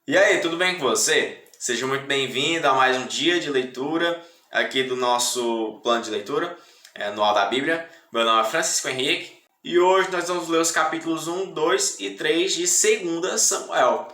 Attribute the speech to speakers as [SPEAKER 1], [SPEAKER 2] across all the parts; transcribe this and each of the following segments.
[SPEAKER 1] E aí, tudo bem com você? Seja muito bem-vindo a mais um dia de leitura aqui do nosso plano de leitura anual da Bíblia. Meu nome é Francisco Henrique e hoje nós vamos ler os capítulos 1, 2 e 3 de 2 Samuel.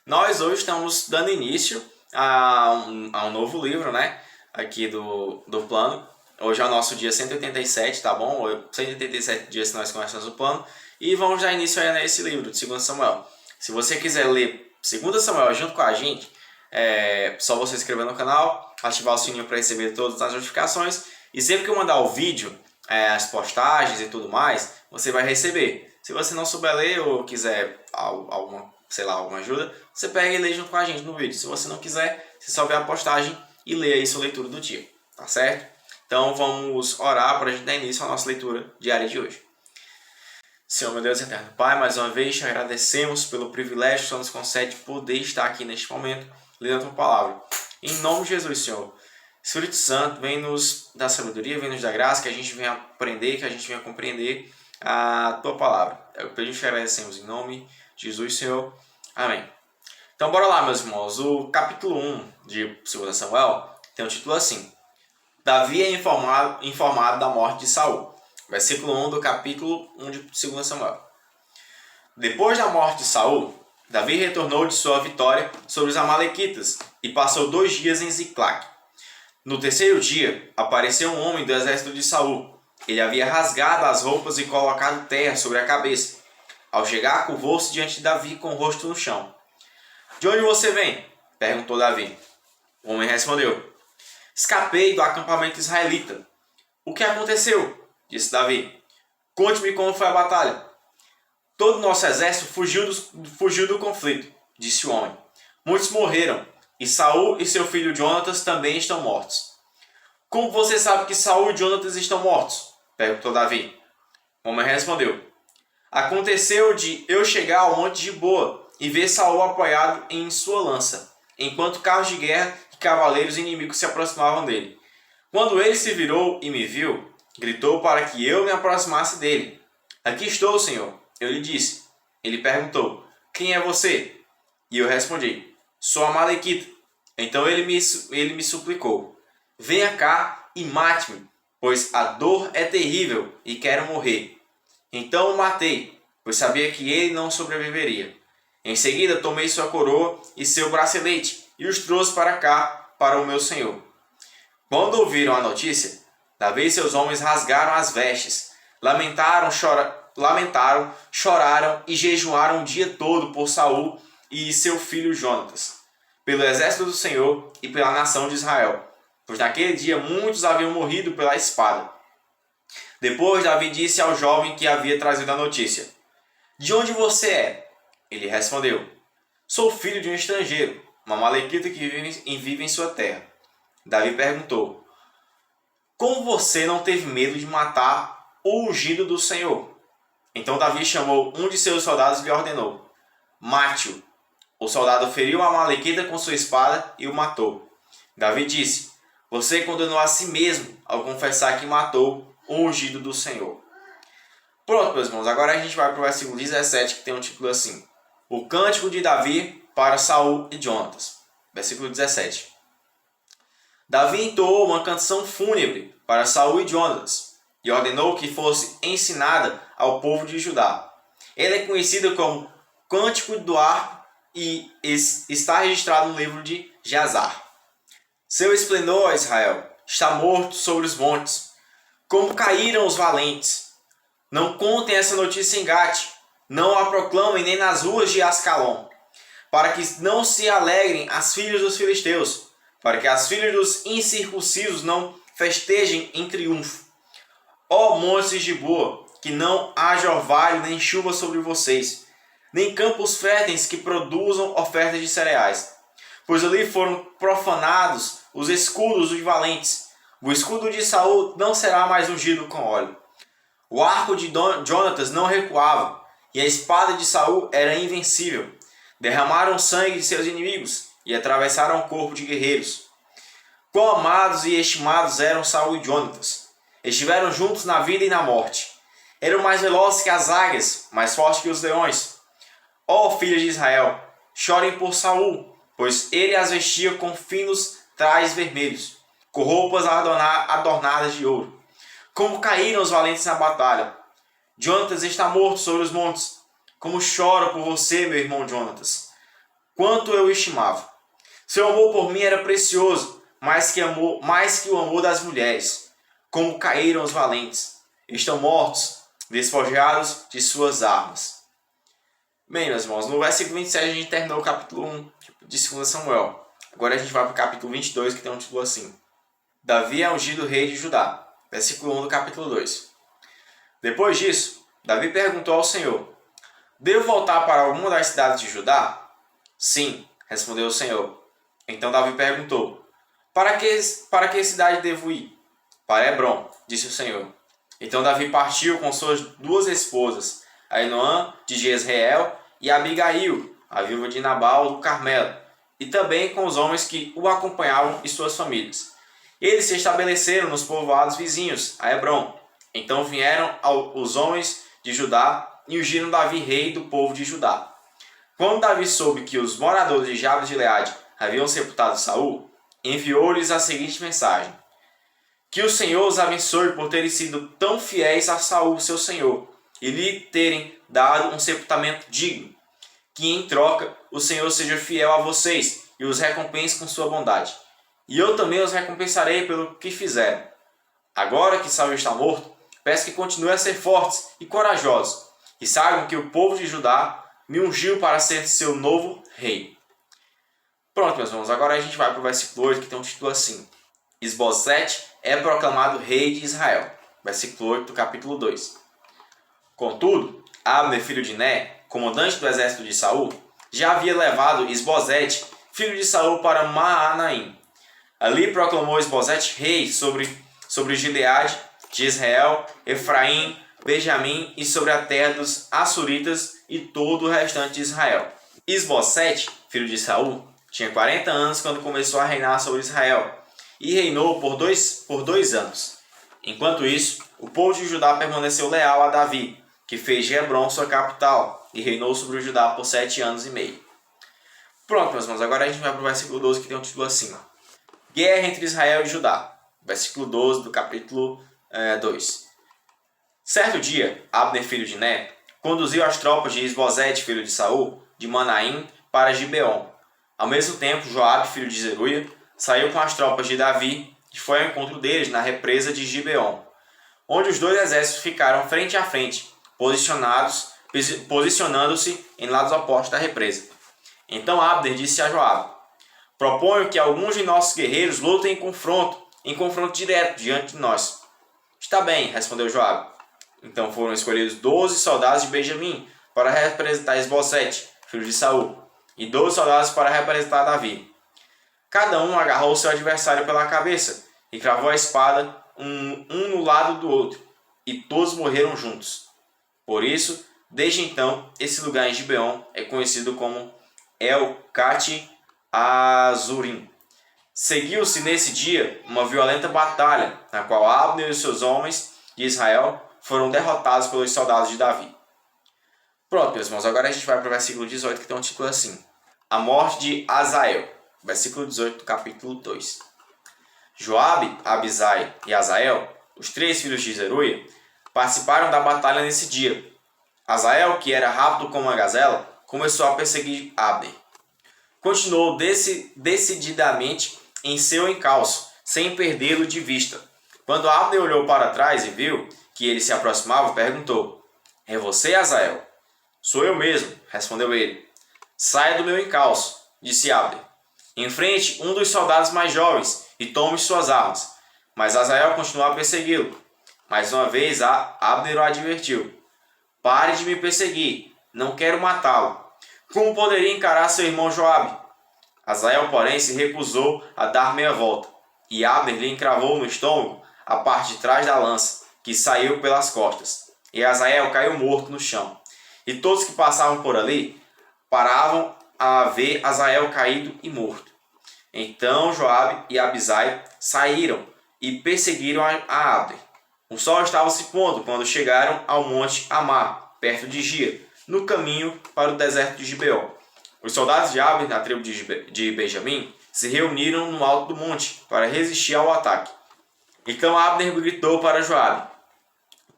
[SPEAKER 1] Nós hoje estamos dando início a um novo livro, né? Aqui do plano. Hoje é o nosso dia 187, tá bom? 187 dias que nós começamos o plano e vamos dar início a esse livro de 2 Samuel. Se você quiser ler 2 Samuel junto com a gente, é só você se inscrever no canal, ativar o sininho para receber todas as notificações e sempre que eu mandar o vídeo, as postagens e tudo mais, você vai receber. Se você não souber ler ou quiser alguma ajuda, você pega e lê junto com a gente no vídeo. Se você não quiser, você só vê a postagem e lê aí sua leitura do dia, tá certo? Então vamos orar para a gente dar início à nossa leitura diária de hoje. Senhor, meu Deus eterno Pai, mais uma vez te agradecemos pelo privilégio que o Senhor nos concede de poder estar aqui neste momento, lendo a tua palavra. Em nome de Jesus, Senhor, Espírito Santo, vem nos dar sabedoria, vem nos dar graça, que a gente venha aprender, que a gente venha compreender a tua palavra. É o que a gente agradecemos em nome de Jesus, Senhor. Amém. Então, bora lá, meus irmãos. O capítulo 1 de 2 Samuel tem um título assim: Davi é informado da morte de Saul. Versículo 1 do capítulo 1 de 2 Samuel. Depois da morte de Saul, Davi retornou de sua vitória sobre os amalequitas e passou 2 dias em Ziclague. No terceiro dia, apareceu um homem do exército de Saul. Ele havia rasgado as roupas e colocado terra sobre a cabeça. Ao chegar, curvou-se diante de Davi com o rosto no chão. "De onde você vem?" perguntou Davi. O homem respondeu: "Escapei do acampamento israelita." "O que aconteceu?" disse Davi. "Conte-me como foi a batalha." "Todo o nosso exército fugiu do conflito," disse o homem. "Muitos morreram, e Saul e seu filho Jonatas também estão mortos." "Como você sabe que Saul e Jonatas estão mortos?" perguntou Davi. O homem respondeu: "Aconteceu de eu chegar ao monte de Boa e ver Saul apoiado em sua lança, enquanto carros de guerra e cavaleiros inimigos se aproximavam dele. Quando ele se virou e me viu, gritou para que eu me aproximasse dele. 'Aqui estou, Senhor,' eu lhe disse. Ele perguntou: 'Quem é você?' E eu respondi: 'Sou Amalequita.' Então ele me suplicou: 'Venha cá e mate-me, pois a dor é terrível e quero morrer.' Então o matei, pois sabia que ele não sobreviveria. Em seguida tomei sua coroa e seu bracelete e os trouxe para cá, para o meu senhor." Quando ouviram a notícia, Davi e seus homens rasgaram as vestes, lamentaram, choraram e jejuaram o dia todo por Saul e seu filho Jonatas, pelo exército do Senhor e pela nação de Israel, pois naquele dia muitos haviam morrido pela espada. Depois Davi disse ao jovem que havia trazido a notícia: "De onde você é?" Ele respondeu: "Sou filho de um estrangeiro, uma amalequita que vive em sua terra." Davi perguntou: "Como você não teve medo de matar o ungido do Senhor?" Então Davi chamou um de seus soldados e lhe ordenou: "Mate-o." O soldado feriu a amalequita com sua espada e o matou. Davi disse: "Você condenou a si mesmo ao confessar que matou o ungido do Senhor." Pronto, meus irmãos, agora a gente vai para o versículo 17, que tem um título assim: O cântico de Davi para Saul e Jonatas. Versículo 17. Davi entoou uma canção fúnebre para Saul e Jonatas e ordenou que fosse ensinada ao povo de Judá. Ela é conhecida como Cântico do Arco e está registrado no livro de Jazar. "Seu esplendor, ó Israel, está morto sobre os montes. Como caíram os valentes! Não contem essa notícia em Gate, não a proclamem nem nas ruas de Ascalon, para que não se alegrem as filhas dos filisteus, para que as filhas dos incircuncisos não festejem em triunfo. Ó montes de Boa, que não haja orvalho nem chuva sobre vocês, nem campos férteis que produzam ofertas de cereais, pois ali foram profanados os escudos dos valentes. O escudo de Saul não será mais ungido com óleo. O arco de Jonatas não recuava, e a espada de Saul era invencível. Derramaram sangue de seus inimigos e atravessaram o corpo de guerreiros. Quão amados e estimados eram Saul e Jonatas! Estiveram juntos na vida e na morte. Eram mais velozes que as águias, mais fortes que os leões. Ó filhos de Israel, chorem por Saul, pois ele as vestia com finos trajes vermelhos, com roupas adornadas de ouro. Como caíram os valentes na batalha! Jonatas está morto sobre os montes. Como choro por você, meu irmão Jonatas! Quanto eu o estimava! Seu amor por mim era precioso, mais que o amor das mulheres. Como caíram os valentes! Estão mortos, despojados de suas armas. Bem, meus irmãos, no versículo 27 a gente terminou o capítulo 1 de 2 Samuel. Agora a gente vai para o capítulo 22, que tem um título assim: Davi é ungido rei de Judá. Versículo 1 do capítulo 2. Depois disso, Davi perguntou ao Senhor: Devo voltar para alguma das cidades de Judá? Sim, respondeu o Senhor. Então Davi perguntou: Para que cidade devo ir? Para Hebrom, disse o Senhor. Então Davi partiu com suas duas esposas, Ainoã de Jezreel e Abigail, a viúva de Nabal do Carmelo, e também com os homens que o acompanhavam e suas famílias. Eles se estabeleceram nos povoados vizinhos, a Hebrom. Então vieram os homens de Judá e ungiram Davi rei do povo de Judá. Quando Davi soube que os moradores de Jabes de Gileade haviam sepultado Saul, enviou-lhes a seguinte mensagem: Que o Senhor os abençoe por terem sido tão fiéis a Saul, seu senhor, e lhe terem dado um sepultamento digno. Que em troca o Senhor seja fiel a vocês e os recompense com sua bondade. E eu também os recompensarei pelo que fizeram. Agora que Saul está morto, peço que continuem a ser fortes e corajosos, e saibam que o povo de Judá me ungiu para ser seu novo rei. Pronto, meus irmãos, agora a gente vai para o versículo 8, que tem um título assim: Isbosete é proclamado rei de Israel. Versículo 8 do capítulo 2. Contudo, Abner, filho de Né, comandante do exército de Saul, já havia levado Isbosete, filho de Saul, para Maanaim. Ali proclamou Isbosete rei sobre Gileade, de Israel, Efraim, Benjamim e sobre a terra dos Assuritas e todo o restante de Israel. Isbosete, filho de Saul, tinha 40 anos quando começou a reinar sobre Israel, e reinou por dois anos. Enquanto isso, o povo de Judá permaneceu leal a Davi, que fez de Hebrom sua capital, e reinou sobre o Judá por 7 anos e meio. Pronto, meus irmãos, agora a gente vai para o versículo 12, que tem um título assim: Guerra entre Israel e Judá. Versículo 12 do capítulo 2. Certo dia, Abner, filho de Né, conduziu as tropas de Isbosete, filho de Saul, de Manaim, para Gibeon. Ao mesmo tempo, Joabe, filho de Zeruia, saiu com as tropas de Davi e foi ao encontro deles na represa de Gibeon, onde os dois exércitos ficaram frente a frente, posicionando-se em lados opostos da represa. Então Abner disse a Joabe: Proponho que alguns de nossos guerreiros lutem em confronto direto diante de nós. Está bem, respondeu Joabe. Então foram escolhidos 12 soldados de Benjamim para representar Isbosete, filho de Saul, e 12 soldados para representar Davi. Cada um agarrou seu adversário pela cabeça e cravou a espada um no lado do outro, e todos morreram juntos. Por isso, desde então, esse lugar em Gibeon é conhecido como El-Cate Azurim. Seguiu-se nesse dia uma violenta batalha, na qual Abner e os seus homens de Israel foram derrotados pelos soldados de Davi. Pronto, meus irmãos, agora a gente vai para o versículo 18, que tem um título assim: A morte de Azael. Versículo 18 do capítulo 2. Joabe, Abisai e Azael, os 3 filhos de Zeruia, participaram da batalha nesse dia. Azael, que era rápido como uma gazela, começou a perseguir Abner. Continuou decididamente em seu encalço, sem perdê-lo de vista. Quando Abner olhou para trás e viu que ele se aproximava, perguntou: É você, Azael? Sou eu mesmo, respondeu ele. Saia do meu encalço, disse Abner. Enfrente um dos soldados mais jovens e tome suas armas. Mas Azael continuou a persegui-lo. Mais uma vez, Abner o advertiu: Pare de me perseguir, não quero matá-lo. Como poderia encarar seu irmão Joabe? Azael, porém, se recusou a dar meia volta, e Abner lhe encravou no estômago a parte de trás da lança, que saiu pelas costas. E Azael caiu morto no chão. E todos que passavam por ali paravam a ver Azael caído e morto. Então Joabe e Abisai saíram e perseguiram a Abner. O sol estava se pondo quando chegaram ao monte Amar, perto de Gia, no caminho para o deserto de Gibeon. Os soldados de Abner, da tribo de Benjamim, se reuniram no alto do monte para resistir ao ataque. Então Abner gritou para Joabe: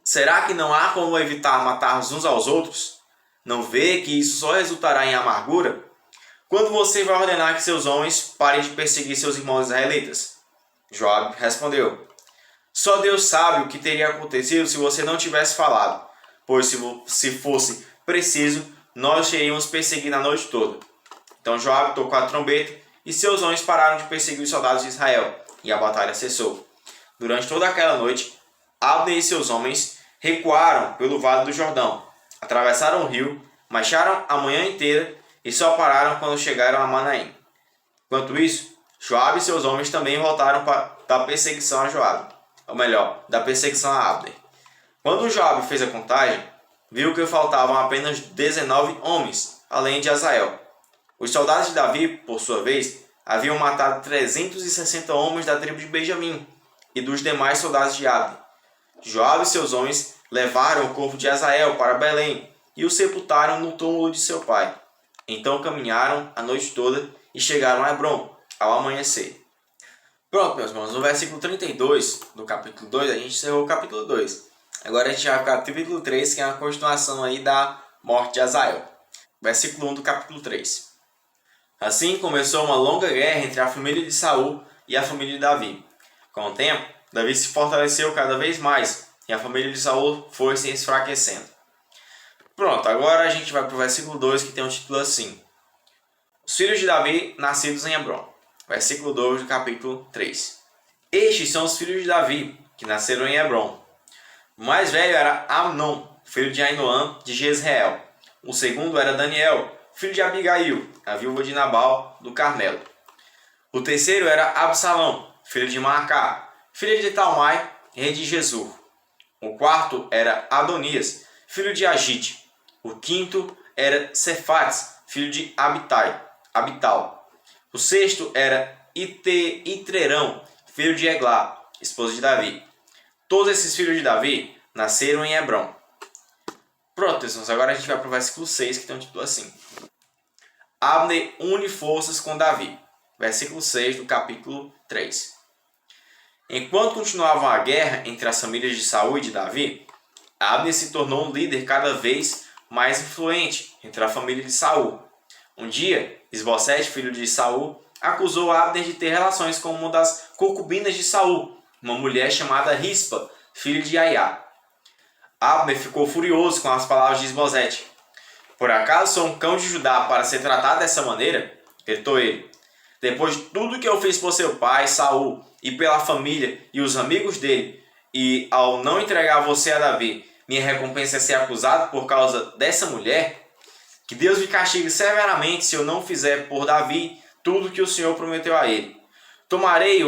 [SPEAKER 1] será que não há como evitar matar uns aos outros? Não vê que isso só resultará em amargura? Quando você vai ordenar que seus homens parem de perseguir seus irmãos israelitas? Joabe respondeu: só Deus sabe o que teria acontecido se você não tivesse falado, pois se fosse preciso, nós teríamos perseguido a noite toda. Então Joabe tocou a trombeta e seus homens pararam de perseguir os soldados de Israel, e a batalha cessou. Durante toda aquela noite, Abner e seus homens recuaram pelo vale do Jordão, atravessaram o rio, marcharam a manhã inteira e só pararam quando chegaram a Manaim. Enquanto isso, Joabe e seus homens também voltaram da perseguição a Joabe, ou melhor, da perseguição a Abner. Quando Joabe fez a contagem, viu que faltavam apenas 19 homens, além de Azael. Os soldados de Davi, por sua vez, haviam matado 360 homens da tribo de Benjamim e dos demais soldados de Abner. Joabe e seus homens levaram o corpo de Azael para Belém e o sepultaram no túmulo de seu pai. Então caminharam a noite toda e chegaram a Hebrom ao amanhecer. Pronto, meus irmãos, no versículo 32 do capítulo 2, a gente encerrou o capítulo 2. Agora a gente vai para o capítulo 3, que é a continuação aí da morte de Azael. Versículo 1 do capítulo 3. Assim começou uma longa guerra entre a família de Saul e a família de Davi. Com o tempo, Davi se fortaleceu cada vez mais e a família de Saul foi se enfraquecendo. Pronto, agora a gente vai para o versículo 2, que tem um título assim: os filhos de Davi nascidos em Hebrom. Versículo 2 do capítulo 3. Estes são os filhos de Davi, que nasceram em Hebrom. O mais velho era Amnon, filho de Ainoã de Jezreel. O segundo era Daniel, filho de Abigail, a viúva de Nabal, do Carmelo. O terceiro era Absalão, filho de Maacá, filho de Talmai, rei de Gesur. O quarto era Adonias, filho de Agite. O quinto era Cefates, filho de Abital. O sexto era Itrerão, filho de Eglá, esposa de Davi. Todos esses filhos de Davi nasceram em Hebrom. Pronto, irmãos, agora a gente vai para o versículo 6, que tem um título assim: Abner une forças com Davi. Versículo 6 do capítulo 3. Enquanto continuava a guerra entre as famílias de Saul e de Davi, Abner se tornou um líder cada vez mais influente entre a família de Saul. Um dia, Isbosete, filho de Saul, acusou Abner de ter relações com uma das concubinas de Saul, uma mulher chamada Rispa, filha de Aiá. Abner ficou furioso com as palavras de Isbosete. Por acaso sou um cão de Judá para ser tratado dessa maneira? Gritou ele. Depois de tudo que eu fiz por seu pai, Saul, e pela família e os amigos dele, e ao não entregar você a Davi, minha recompensa é ser acusado por causa dessa mulher? Que Deus me castigue severamente se eu não fizer por Davi tudo que o Senhor prometeu a ele. Tomarei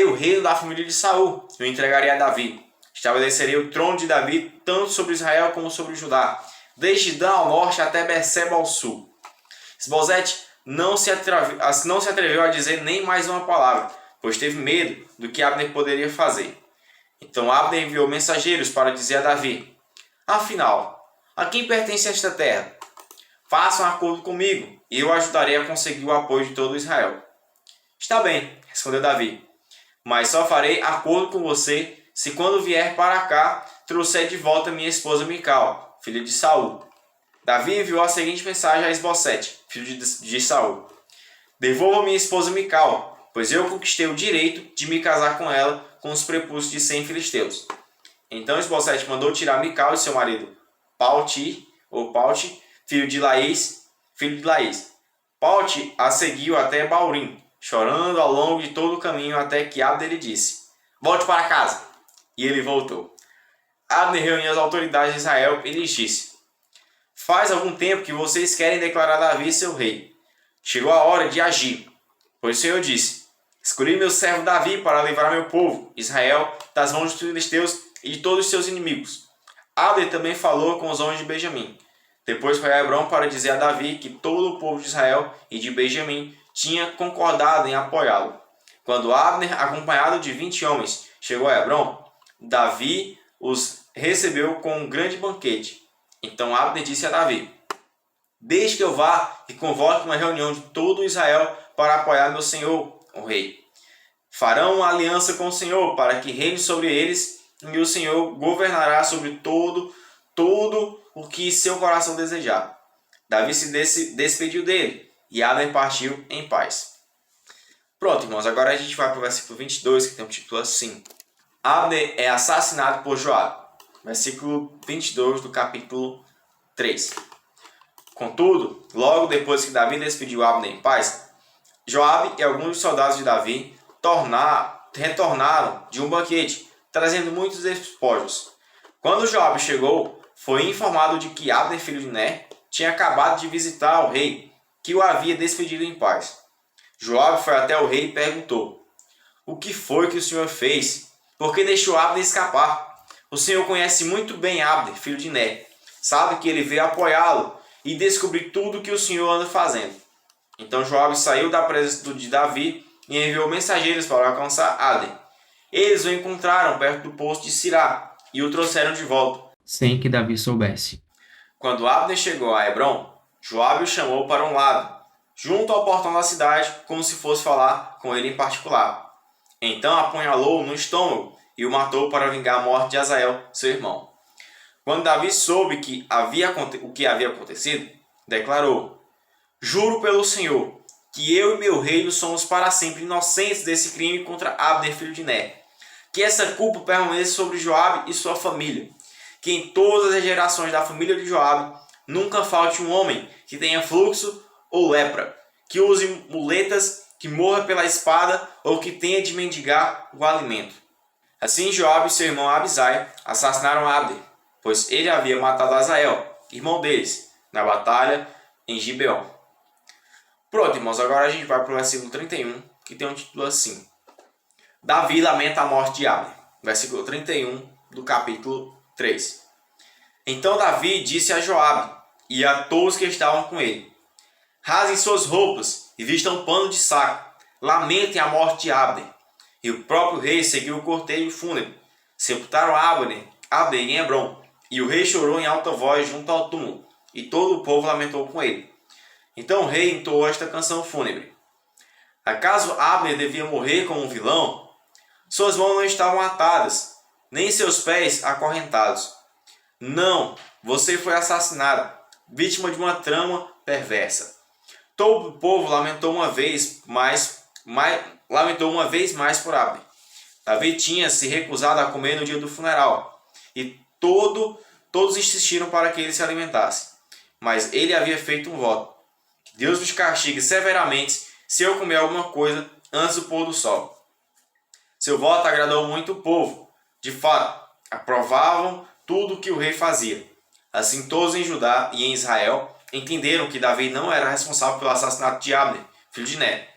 [SPEAKER 1] o reino da família de Saul e o entregarei a Davi. Estabelecerei o trono de Davi tanto sobre Israel como sobre Judá, desde Dan ao norte até Berseba ao sul. Isbosete não se atreveu a dizer nem mais uma palavra, pois teve medo do que Abner poderia fazer. Então Abner enviou mensageiros para dizer a Davi: afinal, a quem pertence esta terra? Faça um acordo comigo e eu ajudarei a conseguir o apoio de todo Israel. Está bem, respondeu Davi, mas só farei acordo com você se quando vier para cá trouxer de volta minha esposa Mical, filha de Saul. Davi enviou a seguinte mensagem a Isbosete, filho de Saul: devolva minha esposa Mical, pois eu conquistei o direito de me casar com ela com os prepúcios de 100 filisteus. Então Isbosete mandou tirar Mical e seu marido Palti, filho de Laís. Palti a seguiu até Baurim, chorando ao longo de todo o caminho até que Abner lhe disse: volte para casa. E ele voltou. Abner reuniu as autoridades de Israel e lhes disse: faz algum tempo que vocês querem declarar Davi seu rei. Chegou a hora de agir. Pois o Senhor disse: escolhi meu servo Davi para livrar meu povo, Israel, das mãos dos filisteus e de todos os seus inimigos. Abner também falou com os homens de Benjamim. Depois foi a Hebrom para dizer a Davi que todo o povo de Israel e de Benjamim tinha concordado em apoiá-lo. Quando Abner, acompanhado de 20 homens, chegou a Hebrom, Davi os recebeu com um grande banquete. Então Abner disse a Davi: Desde que eu vá e convoque uma reunião de todo Israel para apoiar meu senhor, o rei. Farão uma aliança com o Senhor para que reine sobre eles, e o Senhor governará sobre todo o que seu coração desejar. Davi se despediu dele, e Abner partiu em paz. Pronto, irmãos, agora a gente vai para o versículo 22, que tem um título assim. Abner é assassinado por Joabe. Versículo 22 do capítulo 3. Contudo, logo depois que Davi despediu Abner em paz, Joabe e alguns dos soldados de Davi retornaram de um banquete, trazendo muitos despojos. Quando Joabe chegou, foi informado de que Abner, filho de Ner, tinha acabado de visitar o rei, que o havia despedido em paz. Joabe foi até o rei e perguntou: "O que foi que o senhor fez? Por que deixou Abner escapar? O senhor conhece muito bem Abner, filho de Ner. Sabe que ele veio apoiá-lo e descobrir tudo o que o senhor anda fazendo." Então Joabe saiu da presença de Davi e enviou mensageiros para alcançar Abner. Eles o encontraram perto do poço de Sirá e o trouxeram de volta, sem que Davi soubesse. Quando Abner chegou a Hebrom, Joabe o chamou para um lado, junto ao portão da cidade, como se fosse falar com ele em particular. Então apunhalou-o no estômago e o matou para vingar a morte de Azael, seu irmão. Quando Davi soube o que havia acontecido, declarou: "Juro pelo Senhor que eu e meu reino somos para sempre inocentes desse crime contra Abner, filho de Ner. Que essa culpa permaneça sobre Joabe e sua família. Que em todas as gerações da família de Joabe nunca falte um homem que tenha fluxo ou lepra, que use muletas, que morra pela espada ou que tenha de mendigar o alimento." Assim Joabe e seu irmão Abisai assassinaram Abner, pois ele havia matado Azael, irmão deles, na batalha em Gibeon. Pronto, irmãos, agora a gente vai para o versículo 31, que tem um título assim. Davi lamenta a morte de Abner. Versículo 31 do capítulo 3. Então Davi disse a Joabe e a todos que estavam com ele: "Rasem suas roupas e vistam pano de saco. Lamentem a morte de Abner." E o próprio rei seguiu o cortejo fúnebre. Sepultaram Abner em Hebrom, e o rei chorou em alta voz junto ao túmulo, e todo o povo lamentou com ele. Então o rei entoou esta canção fúnebre: "Acaso Abner devia morrer como um vilão? Suas mãos não estavam atadas, nem seus pés acorrentados. Não, você foi assassinado, vítima de uma trama perversa." Todo o povo lamentou uma vez mais por Abner. Davi tinha se recusado a comer no dia do funeral, e todos insistiram para que ele se alimentasse. Mas ele havia feito um voto: "Que Deus nos castigue severamente se eu comer alguma coisa antes do pôr do sol." Seu voto agradou muito o povo. De fato, aprovavam tudo o que o rei fazia. Assim todos em Judá e em Israel entenderam que Davi não era responsável pelo assassinato de Abner, filho de Ner.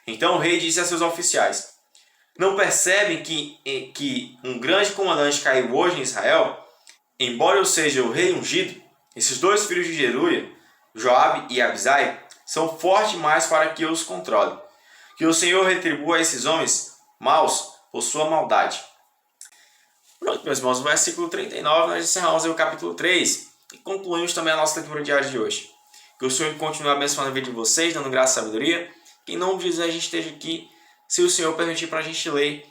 [SPEAKER 1] Então o rei disse a seus oficiais: "Não percebem que um grande comandante caiu hoje em Israel? Embora eu seja o rei ungido, esses dois filhos de Zeruia, Joabe e Abisai, são fortes demais para que eu os controle. Que o Senhor retribua a esses homens maus por sua maldade." Pronto, meus irmãos, no versículo 39 nós encerramos o capítulo 3 e concluímos também a nossa leitura diária de hoje. Que o Senhor continue abençoando a vida de vocês, dando graça e sabedoria. Que em nome de Jesus a gente esteja aqui, se o Senhor permitir, para a gente ler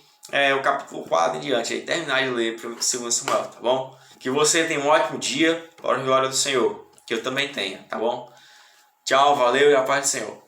[SPEAKER 1] o capítulo 4 em diante, aí terminar de ler para o 2 Samuel, tá bom? Que você tenha um ótimo dia, para a glória do Senhor. Que eu também tenha, tá bom? Tchau, valeu e a paz do Senhor.